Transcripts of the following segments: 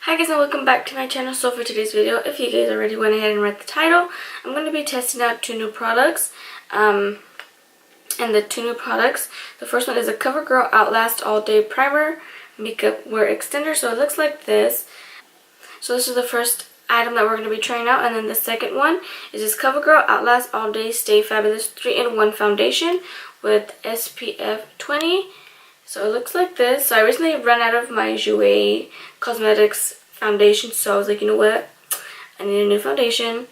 Hi guys and welcome back to my channel. So for today's video, if you guys already went ahead and read the title, I'm going to be testing out two new products. And the two new products, the first one is a Covergirl Outlast All Day Primer Makeup Wear Extender. So it looks like this. So this is the first item that we're going to be trying out. And then the second one is this Covergirl Outlast All Day Stay Fabulous 3-in-1 Foundation with SPF 20. So it looks like this. So I recently ran out of my Jouer Cosmetics foundation, so I was like, you know what, I need a new foundation.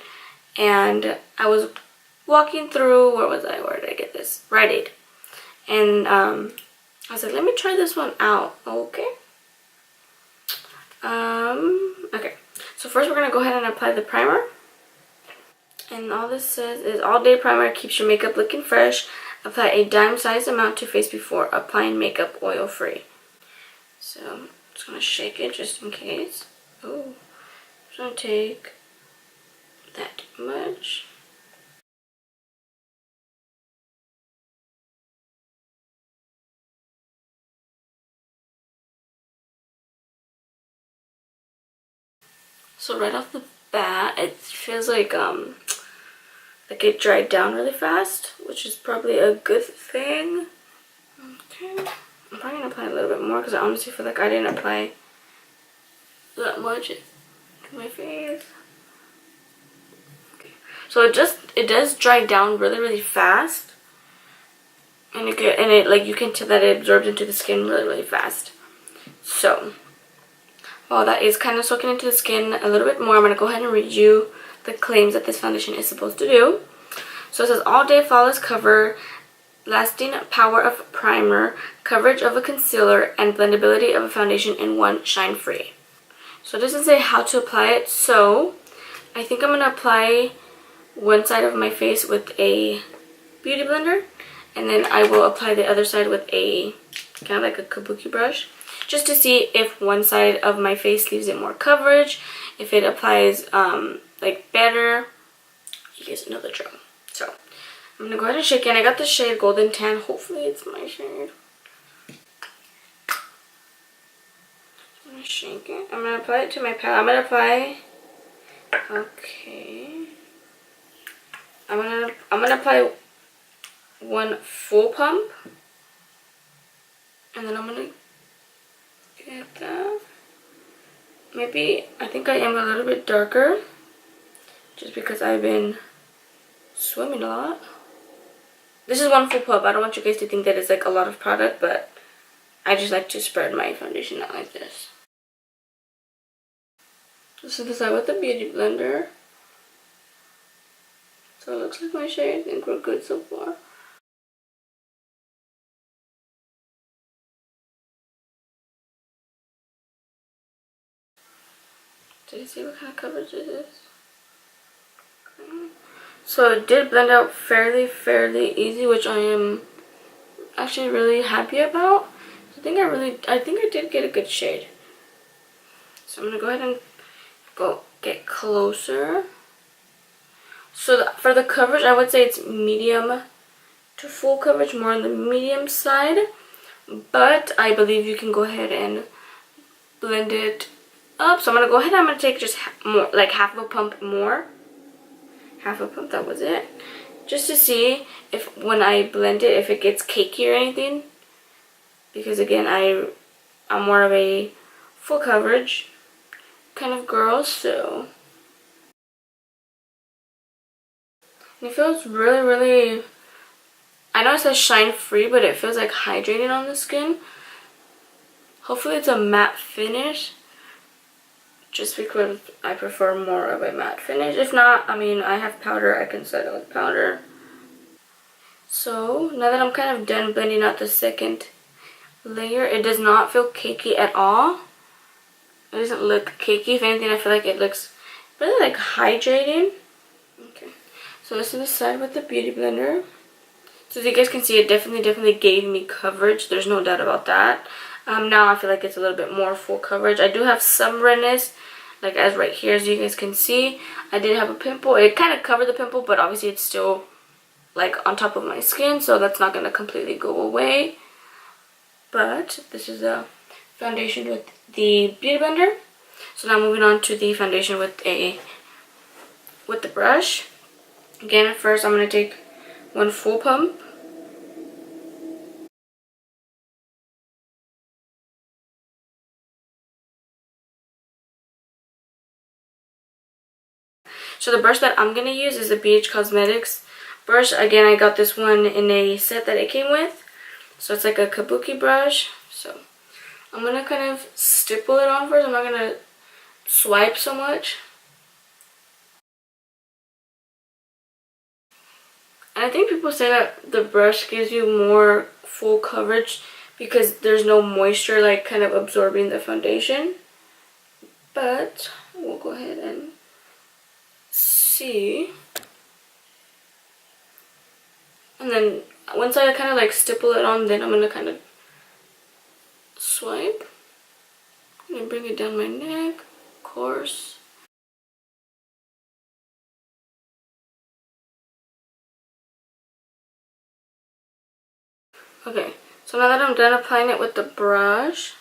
And I was walking through, where did I get this? Rite Aid. And I was like, let me try this one out. Okay. Okay. So first we're going to go ahead and apply the primer. And all this says is all day primer keeps your makeup looking fresh. Apply a dime-sized amount to face before applying makeup oil-free. So I'm just going to shake it just in case. Oh, I'm just going to take that much. So right off the bat, it feels like it dried down really fast, which is probably a good thing. Okay, I'm probably gonna apply a little bit more because I honestly feel like I didn't apply that much to my face. Okay. So it does dry down really fast, and you can tell that it absorbs into the skin really fast. So while that is kind of soaking into the skin a little bit more, I'm gonna go ahead and read you the claims that this foundation is supposed to do. So it says all day flawless cover, lasting power of primer, coverage of a concealer, and blendability of a foundation in one, shine free. So it doesn't say how to apply it, so I think I'm going to apply one side of my face with a beauty blender, and then I will apply the other side with a kind of like a kabuki brush, just to see if one side of my face leaves it more coverage, if it applies like better. You guys know the drill. So I'm going to go ahead and shake it. And I got the shade Golden Tan. Hopefully it's my shade. I'm going to shake it. I'm going to apply it to my palette. I'm going to apply... Okay. I'm gonna apply one full pump. And then I'm going to get that. Maybe, I think I am a little bit darker. Just because I've been swimming a lot. This is one full pump. I don't want you guys to think that it's like a lot of product, but I just like to spread my foundation out like this. This is the side with the beauty blender. So it looks like my shade. I think we're good so far. Did you see what kind of coverage it is? So it did blend out fairly easy, which I am actually really happy about. I think I did get a good shade. So I'm gonna go ahead and get closer. So for the coverage, I would say it's medium to full coverage, more on the medium side. But I believe you can go ahead and blend it up. So I'm gonna go ahead and I'm gonna take just half of a pump more. Half a pump, that was it. Just to see if when I blend it, if it gets cakey or anything. Because again, I'm more of a full coverage kind of girl, so. And it feels really, I know it says shine free, but it feels like hydrating on the skin. Hopefully it's a matte finish. Just because I prefer more of a matte finish. If not, I mean, I have powder. I can set it with powder. So, now that I'm kind of done blending out the second layer, it does not feel cakey at all. It doesn't look cakey. If anything, I feel like it looks really like hydrating. Okay. So this is the side with the beauty blender. So as you guys can see, it definitely gave me coverage. There's no doubt about that. Now I feel like it's a little bit more full coverage. I do have some redness, like as right here, as you guys can see. I did have a pimple. It kind of covered the pimple, but obviously it's still like on top of my skin, so that's not going to completely go away. But this is a foundation with the beauty blender. So now moving on to the foundation with the brush. Again, at first I'm going to take one full pump. So the brush that I'm going to use is the BH Cosmetics brush. Again, I got this one in a set that it came with. So it's like a kabuki brush. So I'm going to kind of stipple it on first. I'm not going to swipe so much. And I think people say that the brush gives you more full coverage because there's no moisture like kind of absorbing the foundation. But we'll go ahead and see. And then once I kind of like stipple it on, then I'm going to kind of swipe. And bring it down my neck, of course. Okay, so now that I'm done applying it with the brush,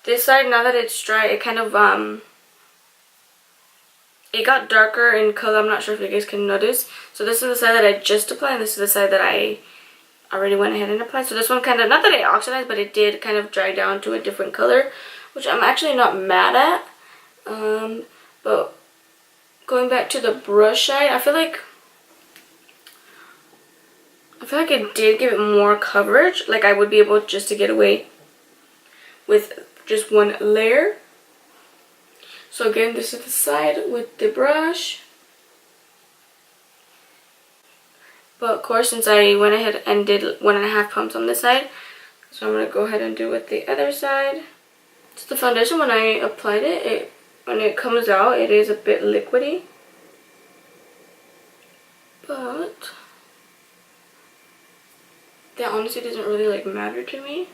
this side, now that it's dry, it kind of, it got darker in color. I'm not sure if you guys can notice. So this is the side that I just applied, and this is the side that I already went ahead and applied. So this one kind of, not that it oxidized, but it did kind of dry down to a different color, which I'm actually not mad at. But going back to the brush side, I feel like it did give it more coverage. Like I would be able just to get away with just one layer. So again, this is the side with the brush. But of course, since I went ahead and did 1.5 pumps on this side, so I'm going to go ahead and do it with the other side. So the foundation, when I applied it, when it comes out, it is a bit liquidy. But that honestly doesn't really like matter to me.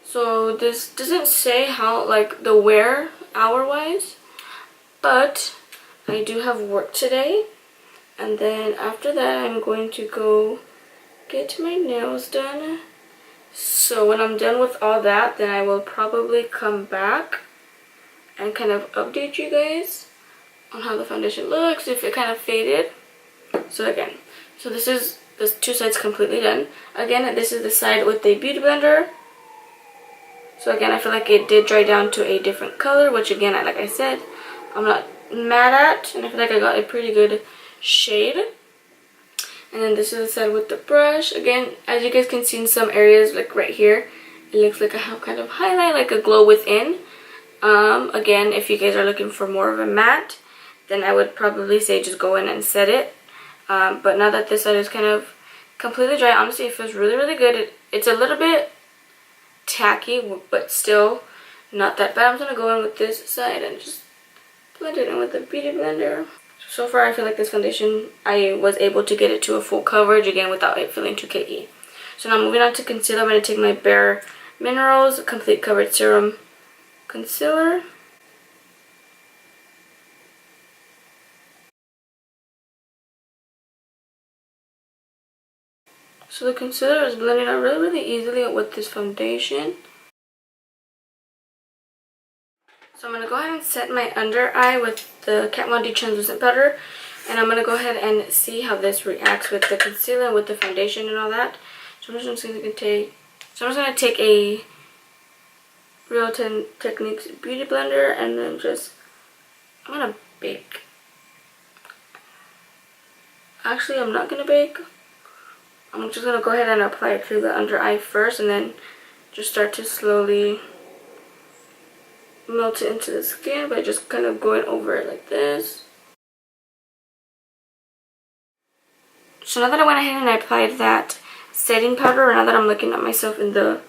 So this doesn't say how like the wear hour wise, but I do have work today, and then after that I'm going to go get my nails done. So when I'm done with all that, then I will probably come back and kind of update you guys on how the foundation looks, if it kind of faded. So again, so this is the two sides completely done. Again, this is the side with the beauty blender. So again, I feel like it did dry down to a different color, which again, like I said, I'm not mad at, and I feel like I got a pretty good shade. And then this is the side with the brush. Again, as you guys can see in some areas, like right here, it looks like I have kind of highlight, like a glow within. Again, if you guys are looking for more of a matte, then I would probably say just go in and set it. But now that this side is kind of completely dry, honestly, it feels really, really good. It's a little bit tacky, but still not that bad. I'm going to go in with this side and just blend it in with the beauty blender. So far, I feel like this foundation, I was able to get it to a full coverage, again, without it feeling too cakey. So now moving on to concealer, I'm going to take my Bare Minerals Complete Coverage Serum Concealer. So the concealer is blending out really, really easily with this foundation. So I'm going to go ahead and set my under eye with the Kat Von D translucent powder. And I'm going to go ahead and see how this reacts with the concealer, with the foundation and all that. So I'm just going to take a Real Techniques Beauty Blender and then just, I'm going to bake. Actually, I'm not going to bake. I'm just going to go ahead and apply it to the under eye first and then just start to slowly melt it into the skin by just kind of going over it like this. So now that I went ahead and I applied that setting powder, now that I'm looking at myself in the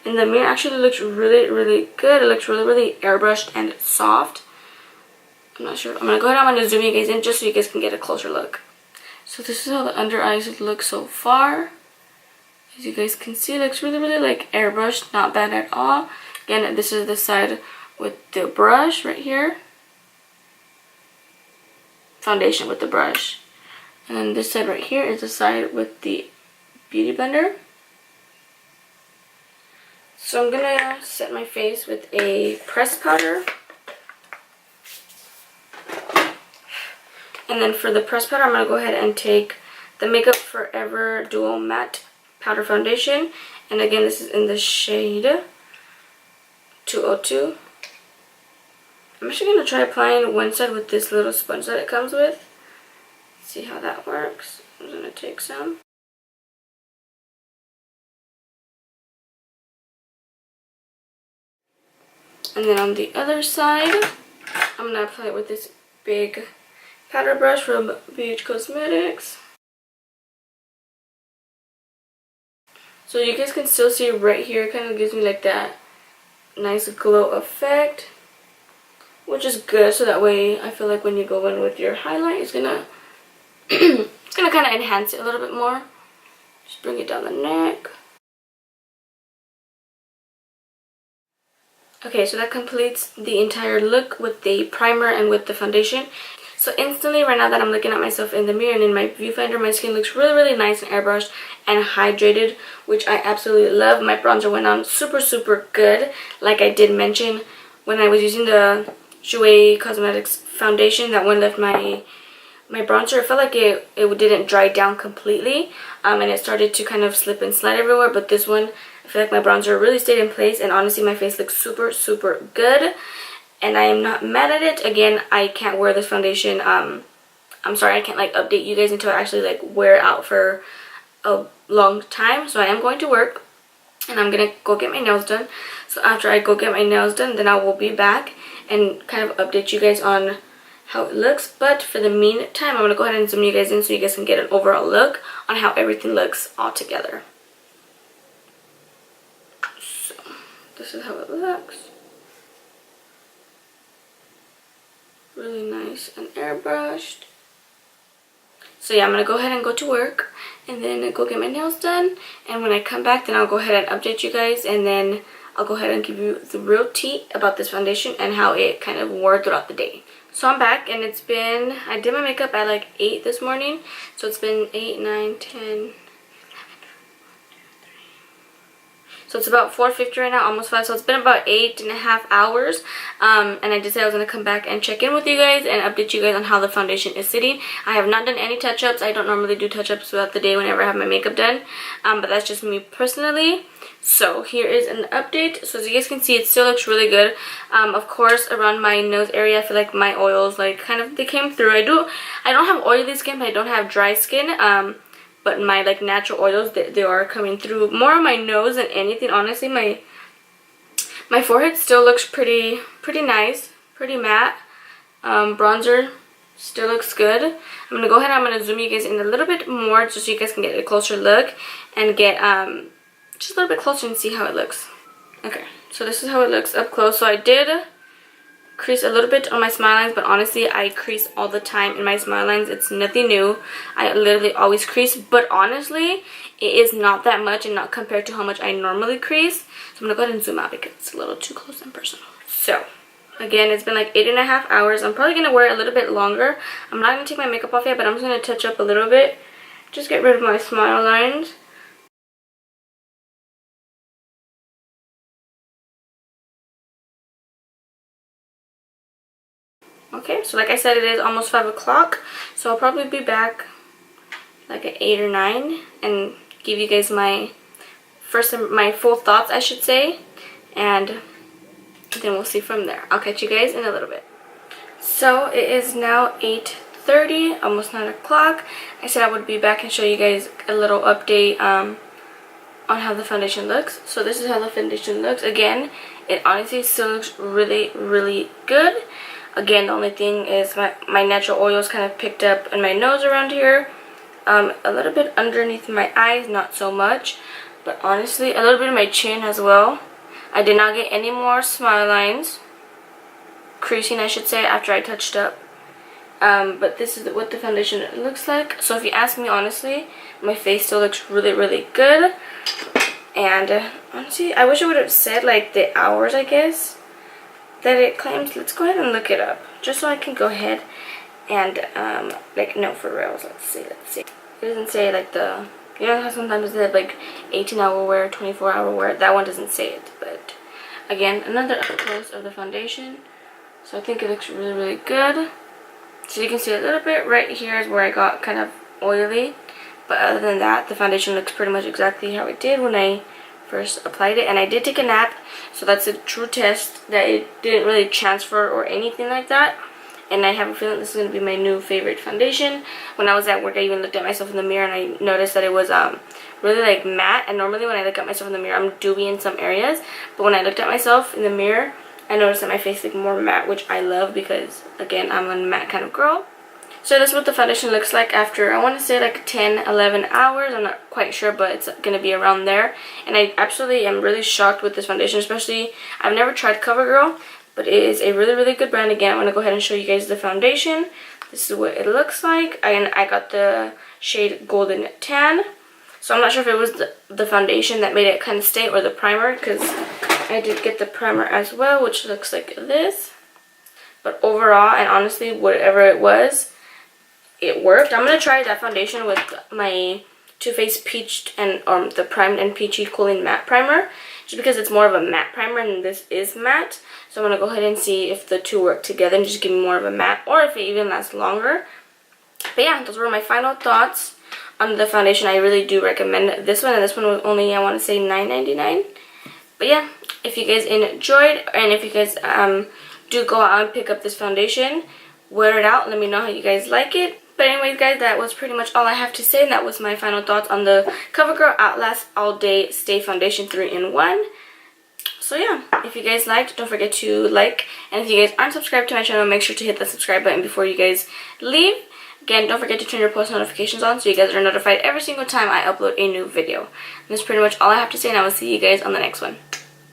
mirror, it actually looks really, really good. It looks really, really airbrushed and soft. I'm not sure. I'm going to go ahead and I'm going to zoom you guys in just so you guys can get a closer look. So this is how the under eyes look so far. As you guys can see, it looks really, really like airbrushed. Not bad at all. Again, this is the side with the brush right here. Foundation with the brush. And then this side right here is the side with the beauty blender. So I'm going to set my face with a pressed powder. And then for the press powder, I'm going to go ahead and take the Makeup Forever Dual Matte Powder Foundation. And again, this is in the shade 202. I'm actually going to try applying one side with this little sponge that it comes with. See how that works. I'm going to take some. And then on the other side, I'm going to apply it with this big powder brush from BH Cosmetics. So you guys can still see right here, it kind of gives me like that nice glow effect, which is good. So that way I feel like when you go in with your highlight, it's gonna it's gonna kind of enhance it a little bit more. Just bring it down the neck. Okay, so that completes the entire look with the primer and with the foundation. So instantly, right now that I'm looking at myself in the mirror and in my viewfinder, my skin looks really, really nice and airbrushed and hydrated, which I absolutely love. My bronzer went on super, super good. Like I did mention, when I was using the Jouer Cosmetics foundation, that one left my bronzer. It felt like it didn't dry down completely, and it started to kind of slip and slide everywhere. But this one, I feel like my bronzer really stayed in place, and honestly, my face looks super, super good. And I am not mad at it. Again, I can't wear this foundation. I'm sorry, I can't like update you guys until I actually like wear it out for a long time. So I am going to work, and I'm gonna go get my nails done. So after I go get my nails done, then I will be back and kind of update you guys on how it looks. But for the meantime, I'm gonna go ahead and zoom you guys in so you guys can get an overall look on how everything looks all together. So this is how it looks. Really nice and airbrushed. So yeah, I'm gonna go ahead and go to work and then go get my nails done. And when I come back, then I'll go ahead and update you guys, and then I'll go ahead and give you the real tea about this foundation and how it kind of wore throughout the day. So I'm back, and it's been, I did my makeup at like 8 this morning. So it's been 8, 9, 10, so it's about 4:50 right now, almost 5. So it's been about 8.5 hours. And I did say I was going to come back and check in with you guys and update you guys on how the foundation is sitting. I have not done any touch-ups. I don't normally do touch-ups throughout the day whenever I have my makeup done. But that's just me personally. So here is an update. So as you guys can see, it still looks really good. Of course, around my nose area, I feel like my oils like kind of, they came through. I don't have oily skin, but I don't have dry skin. But my like natural oils, they are coming through more on my nose than anything. Honestly, my forehead still looks pretty nice, pretty matte. Bronzer still looks good. I'm gonna go ahead and I'm gonna zoom you guys in a little bit more just so you guys can get a closer look and get just a little bit closer and see how it looks. Okay, so this is how it looks up close. So I did crease a little bit on my smile lines, but honestly, I crease all the time in my smile lines. It's nothing new. I literally always crease, but honestly, it is not that much and not compared to how much I normally crease. So I'm gonna go ahead and zoom out because it's a little too close and personal. So again, it's been like 8.5 hours. I'm probably gonna wear it a little bit longer. I'm not gonna take my makeup off yet, but I'm just gonna touch up a little bit, just get rid of my smile lines. Okay, so like I said, it is almost 5 o'clock, so I'll probably be back like at 8 or 9 and give you guys my full thoughts, I should say, and then we'll see from there. I'll catch you guys in a little bit. So it is now 8:30, almost 9 o'clock. I said I would be back and show you guys a little update on how the foundation looks. So this is how the foundation looks. Again, it honestly still looks really, really good. Again, the only thing is my natural oils kind of picked up in my nose around here. A little bit underneath my eyes, not so much. But honestly, a little bit of my chin as well. I did not get any more smile lines. Creasing, I should say, after I touched up. But this is what the foundation looks like. So if you ask me honestly, my face still looks really, really good. And honestly, I wish it would have said like the hours, I guess, that it claims. Let's go ahead and look it up just so I can go ahead and like, no, for reals, let's see. It doesn't say like the, you know how sometimes they have like 18-hour wear, 24-hour wear. That one doesn't say it. But again, another up close of the foundation. So I think it looks really, really good. So you can see a little bit right here is where I got kind of oily. But other than that, the foundation looks pretty much exactly how it did when I first applied it. And I did take a nap, so that's a true test that it didn't really transfer or anything like that. And I have a feeling this is going to be my new favorite foundation. When I was at work, I even looked at myself in the mirror and I noticed that it was really like matte. And normally when I look at myself in the mirror, I'm dewy in some areas. But when I looked at myself in the mirror, I noticed that my face looked more matte, which I love because, again, I'm a matte kind of girl. So this is what the foundation looks like after, I want to say like 10, 11 hours. I'm not quite sure, but it's going to be around there. And I absolutely am really shocked with this foundation, especially, I've never tried Covergirl, but it is a really, really good brand. Again, I'm going to go ahead and show you guys the foundation. This is what it looks like. And I got the shade Golden Tan. So I'm not sure if it was the foundation that made it kind of stay or the primer, because I did get the primer as well, which looks like this. But overall, and honestly, whatever it was, it worked. I'm going to try that foundation with my Too Faced Peached and the Primed and Peachy Cooling Matte Primer, just because it's more of a matte primer and this is matte. So I'm going to go ahead and see if the two work together and just give me more of a matte, or if it even lasts longer. But yeah, those were my final thoughts on the foundation. I really do recommend this one, and this one was only, I want to say, $9.99. But yeah, if you guys enjoyed, and if you guys do go out and pick up this foundation, wear it out, let me know how you guys like it. But anyways, guys, that was pretty much all I have to say, and that was my final thoughts on the Covergirl Outlast All Day Stay Foundation 3-in-1. So yeah, if you guys liked, don't forget to like, and if you guys aren't subscribed to my channel, make sure to hit the subscribe button before you guys leave. Again, don't forget to turn your post notifications on so you guys are notified every single time I upload a new video. And that's pretty much all I have to say, and I will see you guys on the next one.